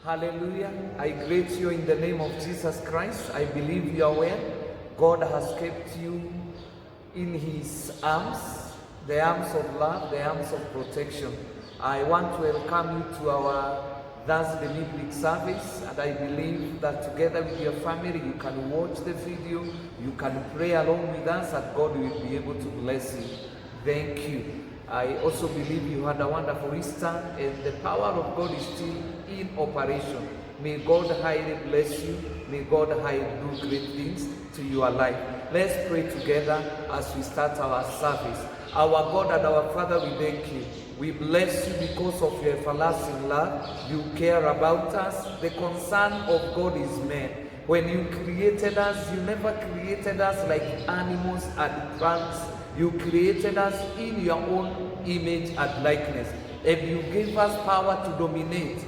Hallelujah. I greet you in the name of Jesus Christ. I believe you are well. God has kept you in his arms, the arms of love, the arms of protection. I want to welcome you to our Thursday midweek service, and I believe that together with your family you can watch the video, you can pray along with us, and God will be able to bless you. Thank you. I also believe you had a wonderful Easter, and the power of God is still in operation. May God highly bless you. May God highly do great things to your life. Let's pray together as we start our service. Our God and our Father, we thank you. We bless you because of your everlasting love. You care about us. The concern of God is man. When you created us, you never created us like animals and plants. You created us in your own image and likeness. And you gave us power to dominate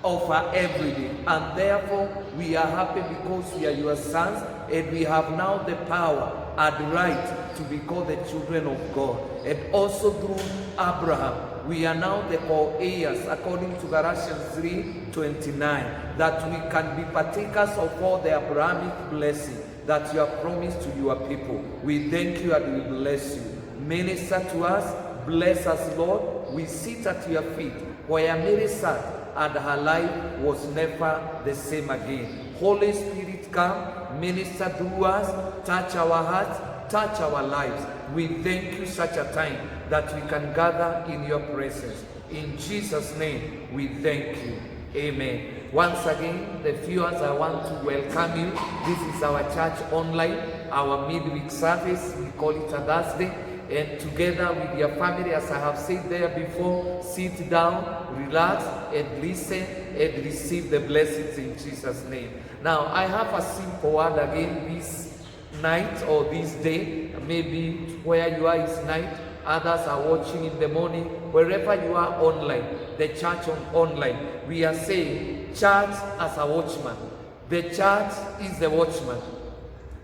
over everything. And therefore, we are happy because we are your sons, and we have now the power and right to be called the children of God. And also through Abraham, we are now the co-heirs according to Galatians 3:29, that we can be partakers of all the Abrahamic blessing that you have promised to your people. We thank you and we bless you. Minister to us, bless us, Lord. We sit at your feet where Mary sat, and her life was never the same again. Holy Spirit, come, minister through us, touch our hearts, touch our lives. We thank you such a time that we can gather in your presence. In Jesus' name, we thank you. Amen. Once again, the viewers, I want to welcome you. This is our church online, our midweek service. We call it a Thursday. And together with your family, as I have said there before, sit down, relax, and listen and receive the blessings in Jesus' name. Now, I have a simple word again this night or this day. Maybe where you are is night, others are watching in the morning. Wherever you are online, the church online, we are saying church as a watchman. The church is the watchman.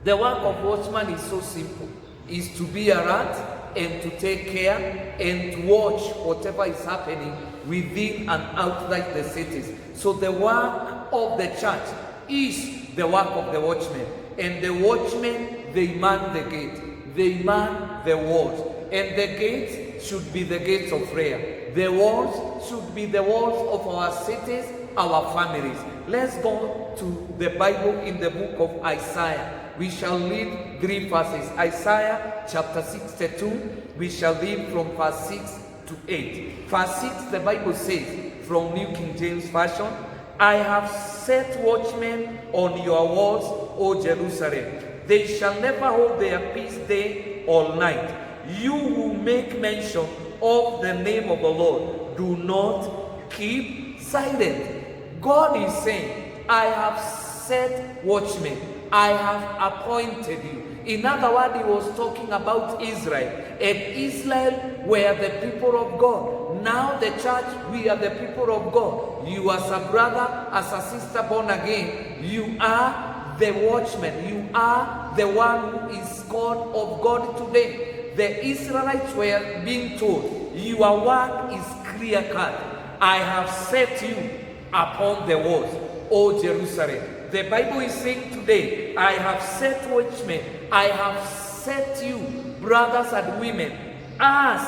The work of watchman is so simple. Is to be alert and to take care and to watch whatever is happening within and outside the cities. So the work of the church is the work of the watchmen. And the watchmen, they man the gate. They man the walls. And the gates should be the gates of prayer. The walls should be the walls of our cities, our families. Let's go to the Bible in the book of Isaiah. We shall read 3 verses. Isaiah chapter 62, we shall read from verse 6 to 8. Verse 6, the Bible says, from New King James Version, I have set watchmen on your walls, O Jerusalem. They shall never hold their peace day or night. You who make mention of the name of the Lord, do not keep silent. God is saying, I have set watchmen. I have appointed you. In other words, he was talking about Israel. And Israel were the people of God. Now the church, we are the people of God. You as a brother, as a sister born again, you are the watchman. You are the one who is called of God today. The Israelites were being told, your work is clear cut. I have set you upon the walls, O Jerusalem. The Bible is saying today, I have set watchmen, I have set you, brothers and women, as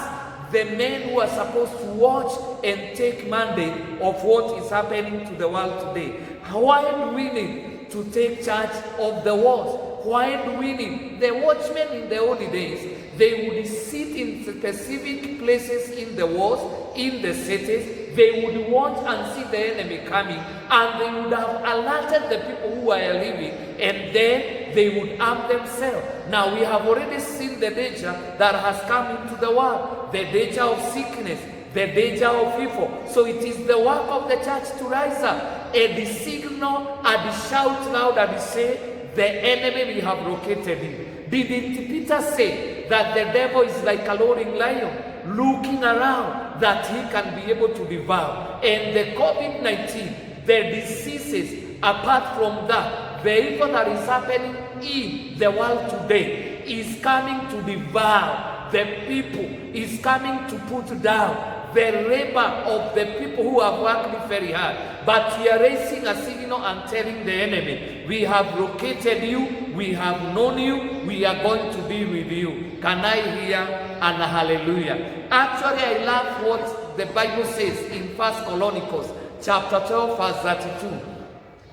the men who are supposed to watch and take mandate of what is happening to the world today. Why do we need to take charge of the walls? Why do we need? The watchmen in the old days, they would sit in specific places in the walls, in the cities. They would watch and see the enemy coming, and they would have alerted the people who are living, and then they would arm themselves. Now we have already seen the danger that has come into the world, the danger of sickness, the danger of evil. So it is the work of the church to rise up and signal and shout loud and say, the enemy we have located him. Didn't Peter say that the devil is like a roaring lion, looking around that he can be able to devour? And the COVID-19, the diseases, apart from that, the evil that is happening in the world today is coming to devour the people, is coming to put down the labor of the people who have worked very hard. But we are raising a signal and telling the enemy, we have located you, we have known you, we are going to be with you. Can I hear an hallelujah? Actually, I love what the Bible says in 1 Chronicles chapter 12 verse 32.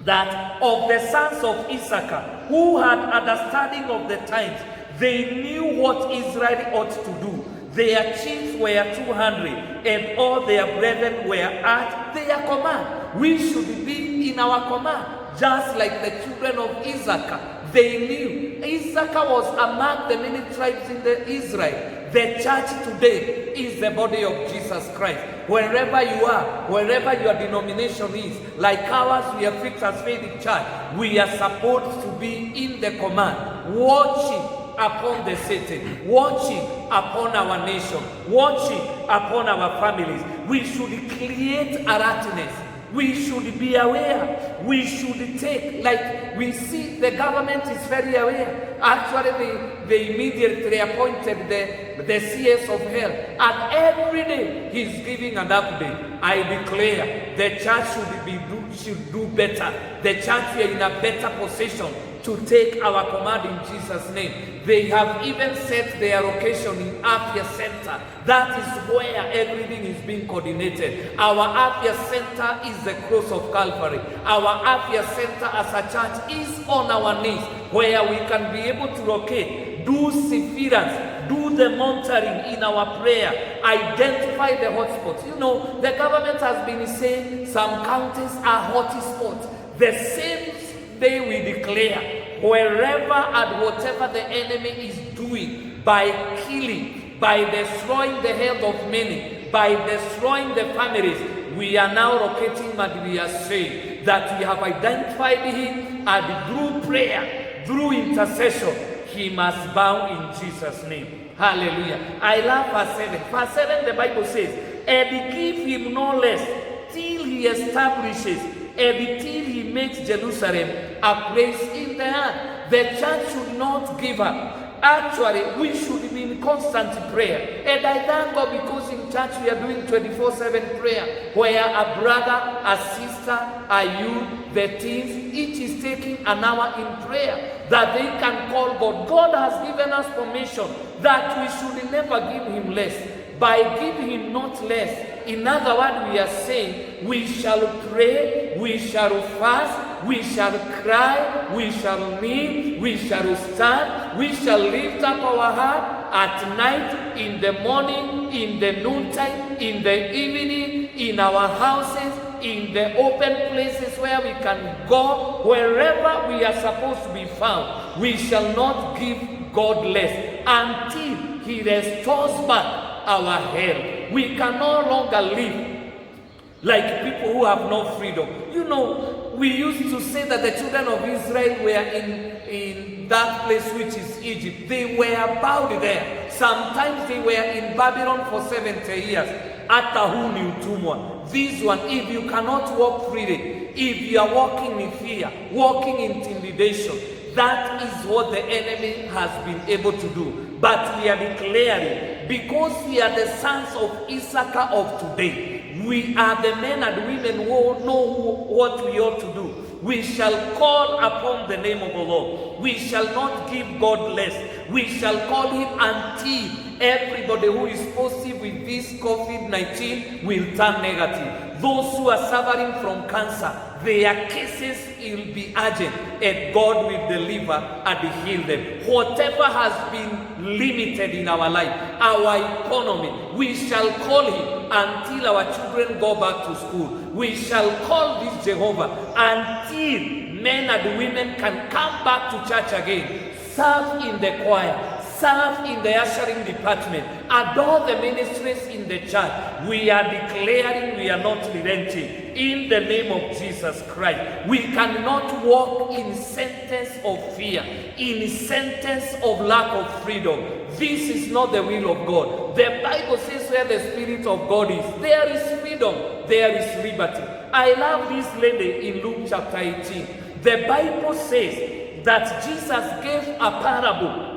That of the sons of Issachar, who had understanding of the times, they knew what Israel ought to do. Their chiefs were 200, and all their brethren were at their command. We should be in our command, just like the children of Issachar. They knew. Issachar was among the many tribes in Israel. The church today is the body of Jesus Christ. Wherever you are, wherever your denomination is, like ours, we are Fixed as Faith Church. We are supposed to be in the command, watching upon the city, watching upon our nation, watching upon our families. We should create alertness. We should be aware. We should take, like we see the government is very aware. Actually, they immediately appointed the CS of health. And every day he's giving an update. I declare the church should do better. The church is in a better position to take our command in Jesus' name. They have even set their location in Afia Center. That is where everything is being coordinated. Our Afia Center is the cross of Calvary. Our Afia Center as a church is on our knees, where we can be able to locate, do surveillance, do the monitoring in our prayer, identify the hotspots. You know, the government has been saying some counties are hotspots. The same day we declare, wherever and whatever the enemy is doing, by killing, by destroying the health of many, by destroying the families, we are now locating and we are saying that we have identified him, and through prayer, through intercession, he must bow in Jesus' name. Hallelujah. I love verse 7. Verse 7, the Bible says, and give him no less till he establishes, and till he makes Jerusalem a place in the earth. The church should not give up. Actually, we should be in constant prayer. And I thank God because in church we are doing 24/7 prayer, where a brother, a sister, a youth, the teens, each is taking an hour in prayer, that they can call God. God has given us permission that we should never give him less. By giving him not less, in other words, we are saying we shall pray, we shall fast, we shall cry, we shall kneel, we shall stand, we shall lift up our heart at night, in the morning, in the noontime, in the evening, in our houses, in the open places where we can go, wherever we are supposed to be found. We shall not give God less until he restores back our health. We can no longer live like people who have no freedom. You know, we used to say that the children of Israel were in that place which is Egypt. They were bowed there. Sometimes they were in Babylon for 70 years. Atahuni utumwa. This one, if you cannot walk freely, if you are walking in fear, walking in intimidation, that is what the enemy has been able to do. But we are declaring, because we are the sons of Issachar of today, we are the men and women who know what we ought to do. We shall call upon the name of the Lord. We shall not give God less. We shall call him until everybody who is positive with this COVID-19 will turn negative. Those who are suffering from cancer, their cases will be urgent, and God will deliver and heal them. Whatever has been limited in our life, our economy, we shall call him until our children go back to school. We shall call this Jehovah until men and women can come back to church again, serve in the choir, serve in the ushering department, adore the ministries in the church. We are declaring we are not relenting in the name of Jesus Christ. We cannot walk in sentence of fear, in sentence of lack of freedom. This is not the will of God. The Bible says where the Spirit of God is, there is freedom, there is liberty. I love this lady in Luke chapter 18. The Bible says that Jesus gave a parable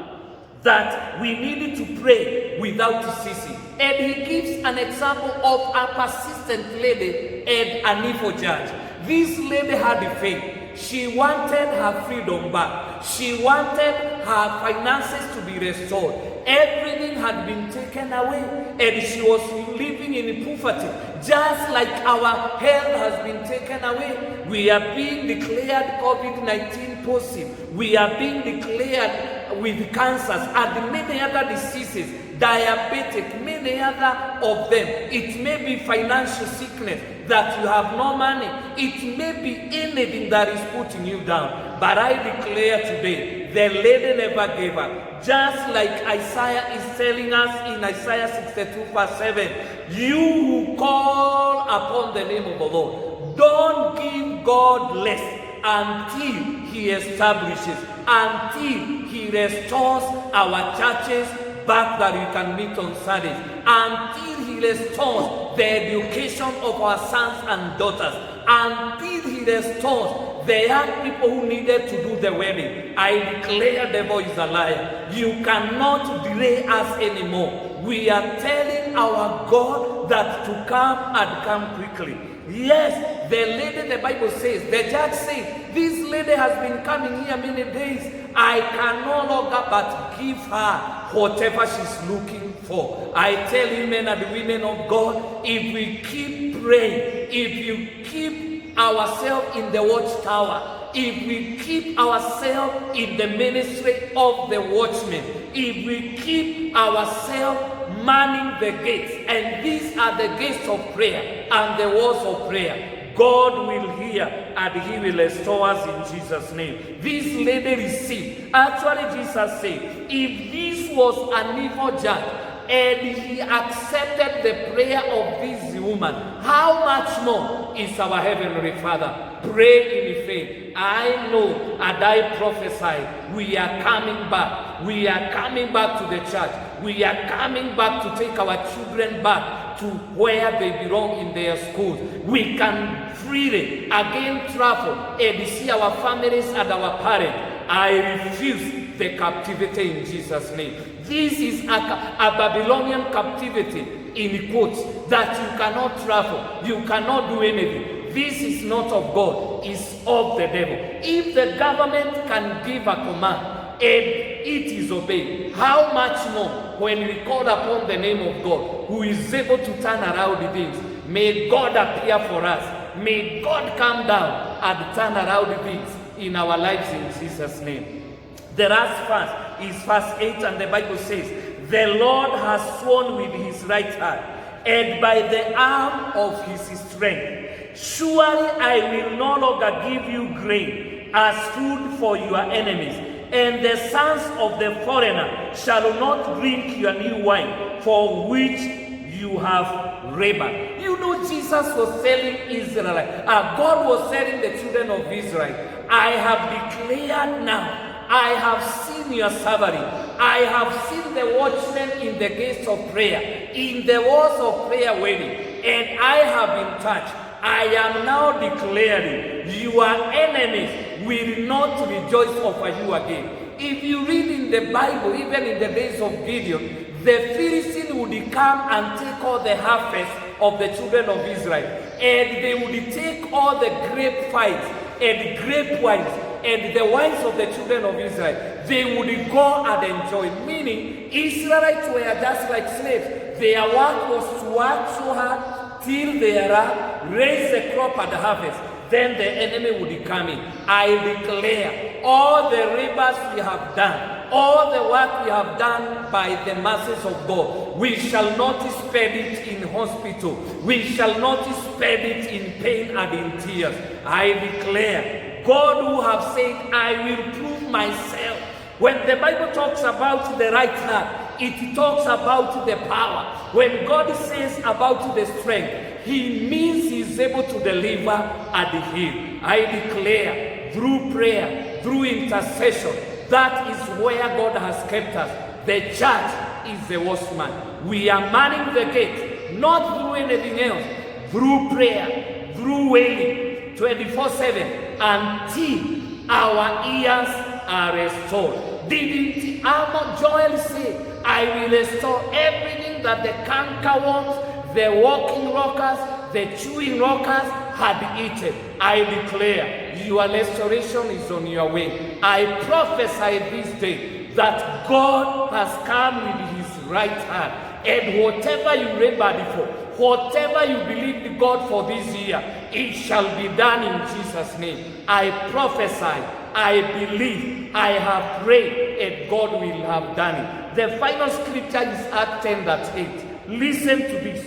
that we needed to pray without ceasing. And he gives an example of a persistent lady and an evil judge. This lady had faith. She wanted her freedom back. She wanted her finances to be restored. Everything had been taken away, and she was living in poverty. Just like our health has been taken away, we are being declared COVID-19 positive. We are being declared with cancers and many other diseases, diabetic, many other of them. It may be financial sickness, that you have no money. It may be anything that is putting you down. But I declare today, the lady never gave up. Just like Isaiah is telling us in Isaiah 62 verse 7, you who call upon the name of the Lord, don't give God less until he establishes, until he restores our churches back that we can meet on Sundays, until he restores the education of our sons and daughters, until he restores the young people who needed to do the wedding. I declare the devil is a liar. You cannot delay us anymore. We are telling our God that to come and come quickly. Yes, the lady, the Bible says, the judge says, this lady has been coming here many days. I can no longer but give her whatever she's looking for. I tell you, men and women of God, if we keep praying, if you keep ourselves in the watchtower, if we keep ourselves in the ministry of the watchmen, if we keep ourselves manning the gates, and these are the gates of prayer and the walls of prayer, God will hear and he will restore us in Jesus' name. This lady received. Actually, Jesus said, if this was an evil judge and he accepted the prayer of this woman, how much more is our Heavenly Father? Pray in faith. I know and I prophesy, we are coming back. We are coming back to the church. We are coming back to take our children back to where they belong in their schools. We can freely again travel and see our families and our parents. I refuse the captivity in Jesus' name. This is a Babylonian captivity, in quotes, that you cannot travel, you cannot do anything. This is not of God, it's of the devil. If the government can give a command and it is obeyed, how much more when we call upon the name of God, who is able to turn around things? May God appear for us. May God come down and turn around things in our lives in Jesus' name. The last verse is verse 8, and the Bible says, the Lord has sworn with his right hand, and by the arm of his strength, surely I will no longer give you grain as food for your enemies, and the sons of the foreigner shall not drink your new wine, for which you have labored. You know, Jesus was telling Israel, God was telling the children of Israel, I have declared now, I have seen your suffering. I have seen the watchmen in the gates of prayer, in the walls of prayer waiting, and I have been touched. I am now declaring, your enemies will not rejoice over you again. If you read in the Bible, even in the days of Gideon, the Philistines would come and take all the harvest of the children of Israel, and they would take all the grape fights and grape wines and the wines of the children of Israel. They would go and enjoy, meaning Israelites were just like slaves. Their work was to work so hard till they arrive, raise the crop and harvest. Then the enemy would come in. I declare, all the labors we have done, all the work we have done by the mercies of God, we shall not spend it in hospital. We shall not spend it in pain and in tears. I declare, God who have said, I will prove myself. When the Bible talks about the right hand, it talks about the power. When God says about the strength, he means he's able to deliver and heal. I declare, through prayer, through intercession, that is where God has kept us. The church is the watchman. We are manning the gate, not through anything else, through prayer, through wailing, 24/7, until our ears are restored. Didn't Joel say, I will restore everything everything that the cankerworms, the walking rockers, the chewing rockers had eaten. I declare your restoration is on your way. I prophesy this day that God has come with his right hand, and whatever you labored for, whatever you believed God for this year, it shall be done in Jesus' name. I prophesy, I believe, I have prayed, and God will have done it. The final scripture is Acts 10:8. Listen to this.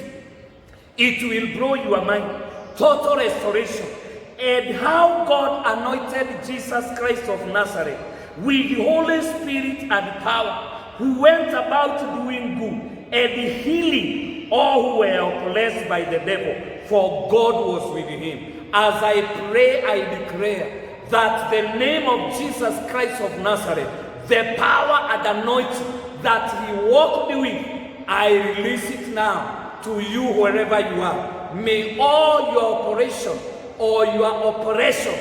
It will blow your mind. Total restoration. And how God anointed Jesus Christ of Nazareth with the Holy Spirit and power, who went about doing good and healing all who were oppressed by the devil, for God was with him. As I pray, I declare that the name of Jesus Christ of Nazareth, the power and anointing that he walked with, I release it now to you wherever you are. May all your operation or your operation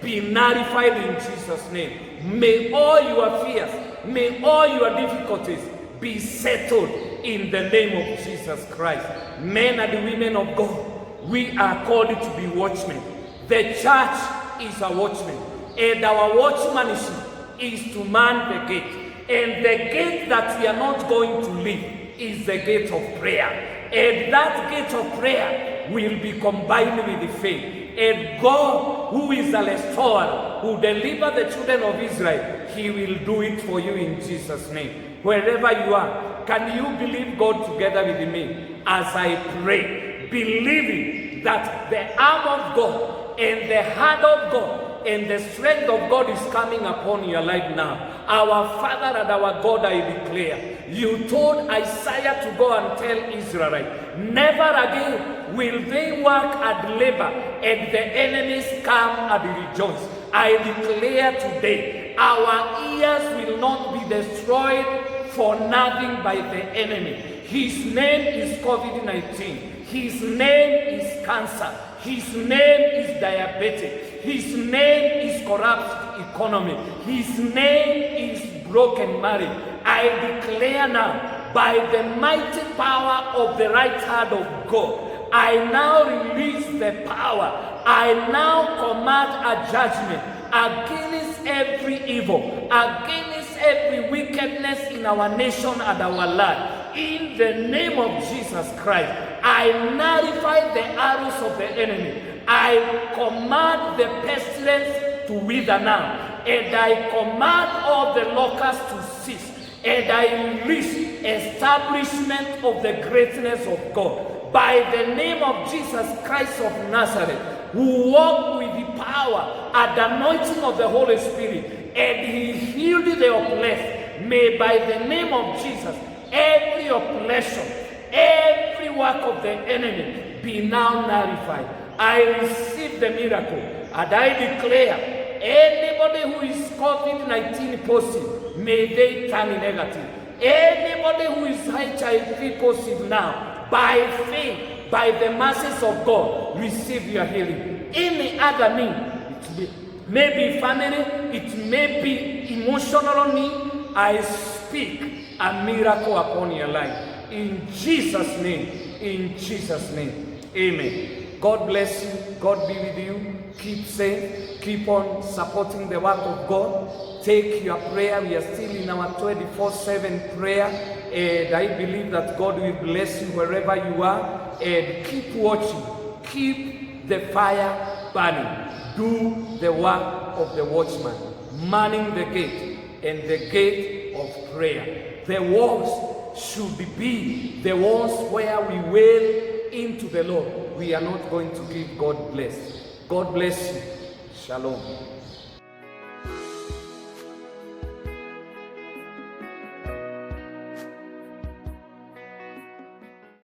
be nullified in Jesus' name. May all your fears, may all your difficulties be settled in the name of Jesus Christ. Men and women of God, we are called to be watchmen. The church is a watchman, and our watchmanship is to man the gate. And the gate that we are not going to leave is the gate of prayer. And that gate of prayer will be combined with the faith. And God, who is a restorer, who delivered the children of Israel, he will do it for you in Jesus' name. Wherever you are, can you believe God together with me as I pray, believing that the arm of God and the hand of God and the strength of God is coming upon your life now. Our Father and our God, I declare, you told Isaiah to go and tell Israel, never again will they work and labor and the enemies come and rejoice. I declare today, our ears will not be destroyed for nothing by the enemy. His name is COVID-19. His name is cancer. His name is diabetes. His name is corrupt economy. His name is broken marriage. I declare now, by the mighty power of the right hand of God, I now release the power. I now command a judgment against every evil, against every wickedness in our nation and our land. In the name of Jesus Christ, I nullify the arrows of the enemy. I command the pestilence to wither now, and I command all the locusts to cease, and I release establishment of the greatness of God. By the name of Jesus Christ of Nazareth, who walked with the power and anointing of the Holy Spirit, and he healed the oppressed, may by the name of Jesus, every oppression, every work of the enemy be now nullified. I receive the miracle, and I declare, anybody who is COVID-19 positive, may they turn negative. Anybody who is HIV positive now, by faith, by the mercies of God, receive your healing. Any other need, it may be family, it may be emotional need, I speak a miracle upon your life. In Jesus' name, in Jesus' name, amen. God bless you. God be with you. Keep safe. Keep on supporting the work of God. Take your prayer. We are still in our 24/7 prayer. And I believe that God will bless you wherever you are. And keep watching. Keep the fire burning. Do the work of the watchman, manning the gate and the gate of prayer. The walls should be the walls where we wail into the Lord. We are not going to give God bless. God bless you. Shalom.